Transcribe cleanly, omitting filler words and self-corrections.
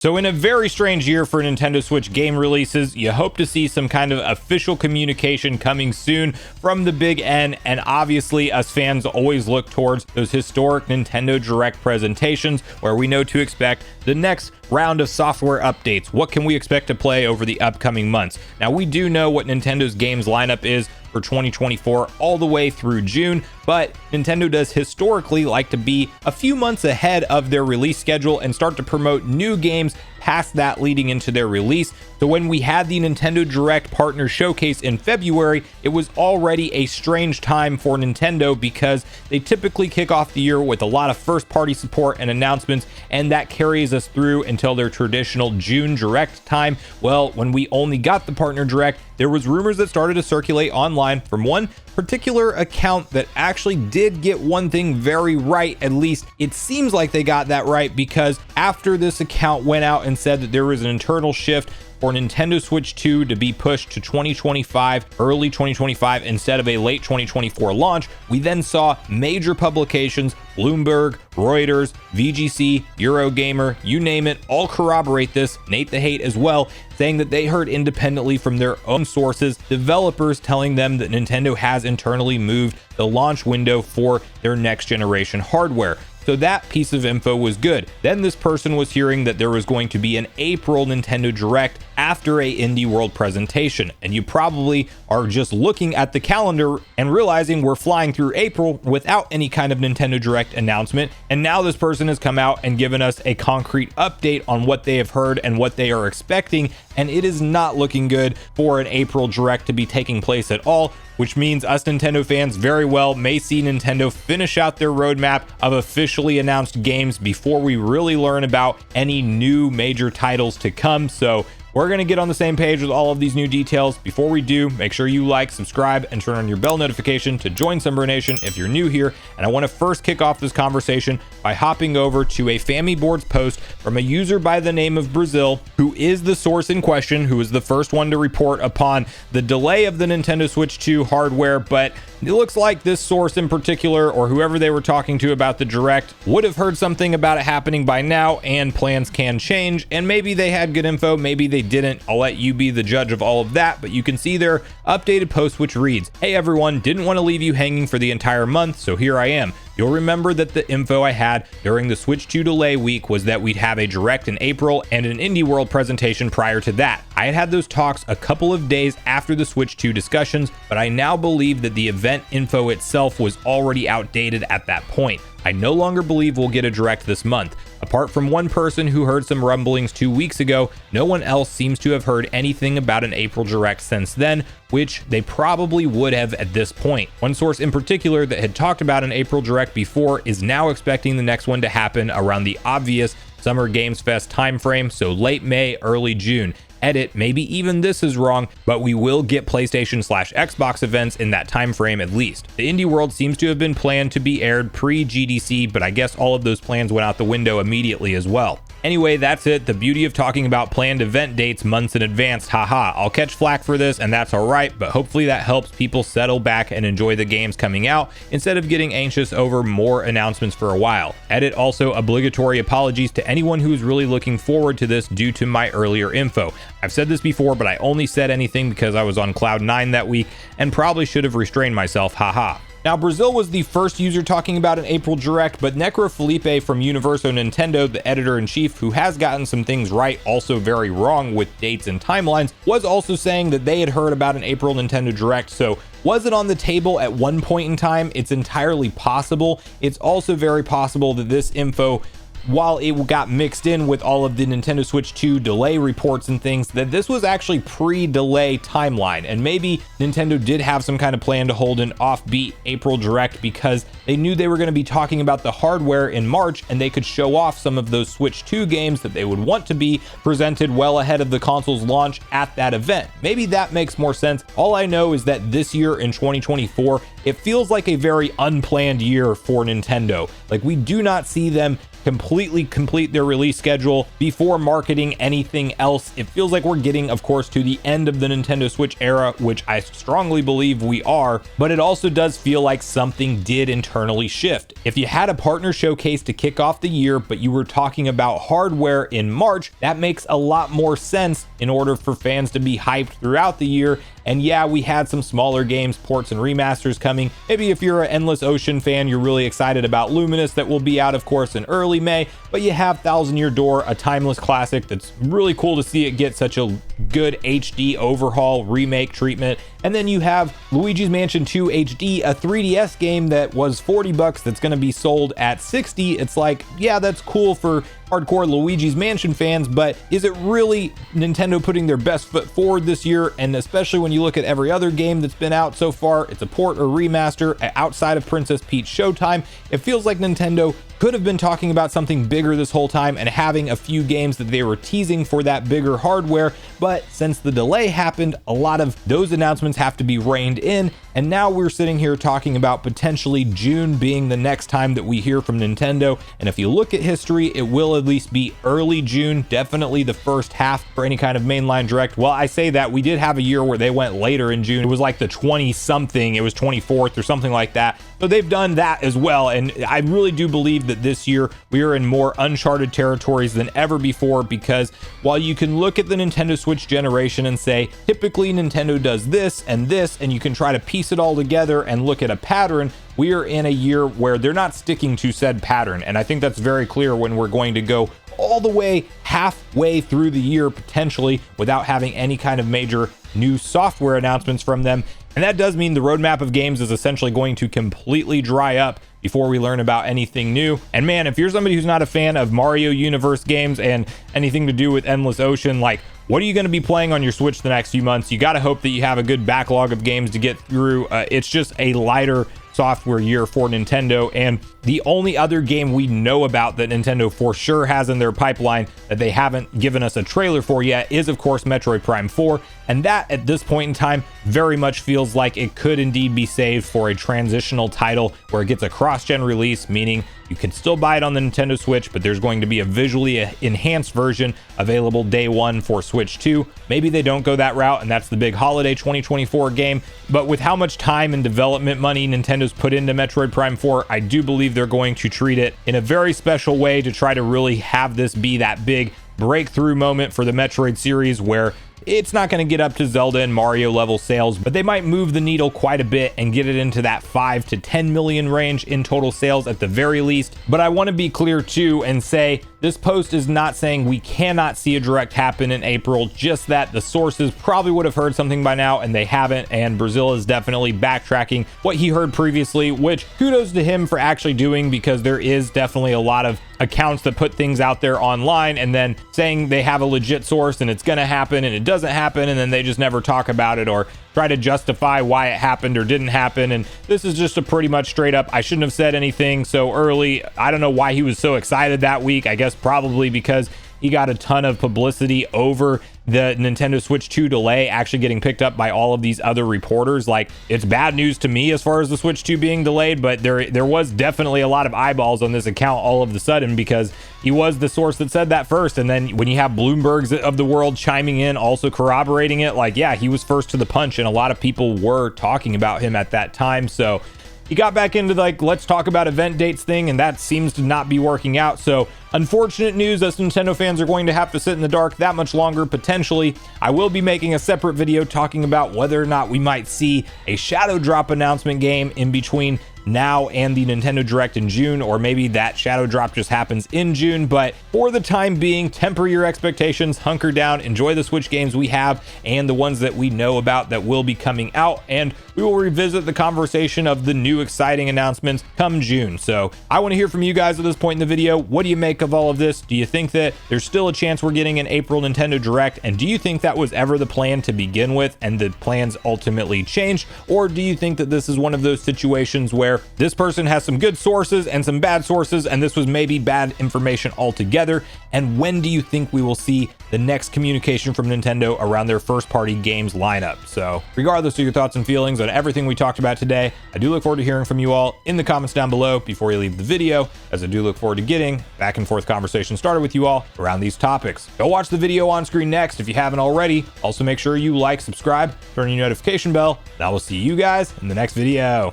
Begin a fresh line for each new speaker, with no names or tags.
So in a very strange year for Nintendo Switch game releases, you hope to see some kind of official communication coming soon from the Big N, and obviously us fans always look towards those historic Nintendo Direct presentations where we know to expect the next round of software updates. What can we expect to play over the upcoming months? Now, we do know what Nintendo's games lineup is for 2024 all the way through June, but Nintendo does historically like to be a few months ahead of their release schedule and start to promote new games past that leading into their release. So when we had the Nintendo Direct Partner Showcase in February, it was already a strange time for Nintendo because they typically kick off the year with a lot of first-party support and announcements, and that carries us through until their traditional June Direct time. Well, when we only got the Partner Direct, there was rumors that started to circulate online from one particular account that actually did get one thing very right. At least it seems like they got that right, because after this account went out and said that there was an internal shift for Nintendo Switch 2 to be pushed to 2025, early 2025 instead of a late 2024 launch, we then saw major publications, Bloomberg, Reuters, VGC, Eurogamer, you name it, all corroborate this, Nate the Hate as well, saying that they heard independently from their own sources, developers telling them that Nintendo has internally moved the launch window for their next generation hardware. So that piece of info was good. Then this person was hearing that there was going to be an April Nintendo Direct after a Indie World presentation. And you probably are just looking at the calendar and realizing we're flying through April without any kind of Nintendo Direct announcement. And now this person has come out and given us a concrete update on what they have heard and what they are expecting. And it is not looking good for an April Direct to be taking place at all, which means us Nintendo fans very well may see Nintendo finish out their roadmap of officially announced games before we really learn about any new major titles to come. So we're going to get on the same page with all of these new details. Before we do, make sure you like, subscribe, and turn on your bell notification to join Sunbro Nation if you're new here. And I want to first kick off this conversation by hopping over to a Family Boards post from a user by the name of Brazil, who is the source in question, who is the first one to report upon the delay of the Nintendo Switch 2 hardware. But it looks like this source in particular, or whoever they were talking to about the Direct, would have heard something about it happening by now, and plans can change. And maybe they had good info, maybe they didn't. I'll let you be the judge of all of that, but you can see their updated post, which reads, "Hey everyone, didn't want to leave you hanging for the entire month, so here I am. You'll remember that the info I had during the Switch 2 delay week was that we'd have a Direct in April and an Indie World presentation prior to that. I had had those talks a couple of days after the Switch 2 discussions, but I now believe that the event info itself was already outdated at that point. I no longer believe we'll get a Direct this month. Apart from one person who heard some rumblings 2 weeks ago, no one else seems to have heard anything about an April Direct since then, which they probably would have at this point. One source in particular that had talked about an April Direct before is now expecting the next one to happen around the obvious Summer Games Fest timeframe, so late May, early June. Edit, maybe even this is wrong, but we will get PlayStation/Xbox events in that time frame at least. The Indie World seems to have been planned to be aired pre-GDC, but I guess all of those plans went out the window immediately as well. Anyway, that's it. The beauty of talking about planned event dates months in advance. Haha, I'll catch flack for this, and that's alright, but hopefully that helps people settle back and enjoy the games coming out instead of getting anxious over more announcements for a while. Edit, also obligatory apologies to anyone who's really looking forward to this due to my earlier info. I've said this before, but I only said anything because I was on cloud 9 that week and probably should have restrained myself. Haha. Now, Brazil was the first user talking about an April Direct, but Necro Felipe from Universo Nintendo, the editor-in-chief, who has gotten some things right, also very wrong with dates and timelines, was also saying that they had heard about an April Nintendo Direct. So was it on the table at one point in time? It's entirely possible. It's also very possible that this info, while it got mixed in with all of the Nintendo Switch 2 delay reports and things, that this was actually pre-delay timeline, and maybe Nintendo did have some kind of plan to hold an offbeat April Direct because they knew they were going to be talking about the hardware in March, and they could show off some of those Switch 2 games that they would want to be presented well ahead of the console's launch at that event. Maybe that makes more sense. All I know is that this year in 2024, it feels like a very unplanned year for Nintendo. Like, we do not see them completely complete their release schedule before marketing anything else. It feels like we're getting, of course, to the end of the Nintendo Switch era, which I strongly believe we are, but it also does feel like something did internally shift. If you had a partner showcase to kick off the year, but you were talking about hardware in March, that makes a lot more sense in order for fans to be hyped throughout the year. And yeah, we had some smaller games, ports and remasters coming. Maybe if you're an Endless Ocean fan, you're really excited about Luminous that will be out, of course, in early May, but you have Thousand Year Door, a timeless classic that's really cool to see it get such a good HD overhaul remake treatment. And then you have Luigi's Mansion 2 HD, a 3DS game that was $40 that's going to be sold at $60. It's like, yeah, that's cool for hardcore Luigi's Mansion fans, but is it really Nintendo putting their best foot forward this year? And especially when you look at every other game that's been out so far, it's a port or remaster outside of Princess Peach Showtime. It feels like Nintendo could have been talking about something bigger this whole time and having a few games that they were teasing for that bigger hardware, but since the delay happened, a lot of those announcements have to be reined in, and now we're sitting here talking about potentially June being the next time that we hear from Nintendo. And if you look at history, it will at least be early June, definitely the first half for any kind of mainline direct. Well, I say that we did have a year where they went later in June. It was like the 20 something, it was 24th or something like that. So they've done that as well, and I really do believe that this year we are in more uncharted territories than ever before, because while you can look at the Nintendo Switch generation and say typically Nintendo does this, and you can try to piece it all together and look at a pattern, we are in a year where they're not sticking to said pattern. And I think that's very clear when we're going to go all the way halfway through the year potentially without having any kind of major new software announcements from them. And that does mean the roadmap of games is essentially going to completely dry up before we learn about anything new. And man, if you're somebody who's not a fan of Mario Universe games and anything to do with Endless Ocean, like, what are you going to be playing on your Switch the next few months? You got to hope that you have a good backlog of games to get through. It's just a lighter software year for Nintendo, and the only other game we know about that Nintendo for sure has in their pipeline that they haven't given us a trailer for yet is, of course, Metroid Prime 4, and that at this point in time very much feels like it could indeed be saved for a transitional title where it gets a cross-gen release, meaning you can still buy it on the Nintendo Switch, but there's going to be a visually enhanced version available day one for Switch 2. Maybe they don't go that route, and that's the big holiday 2024 game, but with how much time and development money Nintendo's put into Metroid Prime 4, I do believe they're going to treat it in a very special way to try to really have this be that big breakthrough moment for the Metroid series, where it's not going to get up to Zelda and Mario level sales, but they might move the needle quite a bit and get it into that 5 to 10 million range in total sales at the very least. But I want to be clear too and say this post is not saying we cannot see a direct happen in April, just that the sources probably would have heard something by now and they haven't, and Brazil is definitely backtracking what he heard previously, which kudos to him for actually doing, because there is definitely a lot of accounts that put things out there online and then saying they have a legit source and it's going to happen and it doesn't happen, and then they just never talk about it or try to justify why it happened or didn't happen. And this is just a pretty much straight up, I shouldn't have said anything so early. I don't know why he was so excited that week. I guess probably because he got a ton of publicity over the Nintendo Switch 2 delay actually getting picked up by all of these other reporters. Like, it's bad news to me as far as the Switch 2 being delayed, but there was definitely a lot of eyeballs on this account all of a sudden, because he was the source that said that first. And then when you have Bloomberg's of the world chiming in, also corroborating it, like, yeah, he was first to the punch, and a lot of people were talking about him at that time. So he got back into like, let's talk about event dates thing, and that seems to not be working out. So unfortunate news, us Nintendo fans are going to have to sit in the dark that much longer, potentially. I will be making a separate video talking about whether or not we might see a Shadow Drop announcement game in between now and the Nintendo Direct in June, or maybe that Shadow Drop just happens in June. But for the time being, temper your expectations, hunker down, enjoy the Switch games we have and the ones that we know about that will be coming out, and we will revisit the conversation of the new exciting announcements come June. So I want to hear from you guys at this point in the video. What do you make of all of this? Do you think that there's still a chance we're getting an April Nintendo Direct? And do you think that was ever the plan to begin with and the plans ultimately changed? Or do you think that this is one of those situations where there. This person has some good sources and some bad sources, and this was maybe bad information altogether. And when do you think we will see the next communication from Nintendo around their first-party games lineup? So regardless of your thoughts and feelings on everything we talked about today, I do look forward to hearing from you all in the comments down below before you leave the video, as I do look forward to getting back and forth conversation started with you all around these topics. Go watch the video on screen next if you haven't already. Also make sure you like, subscribe, turn on your notification bell, and I will see you guys in the next video.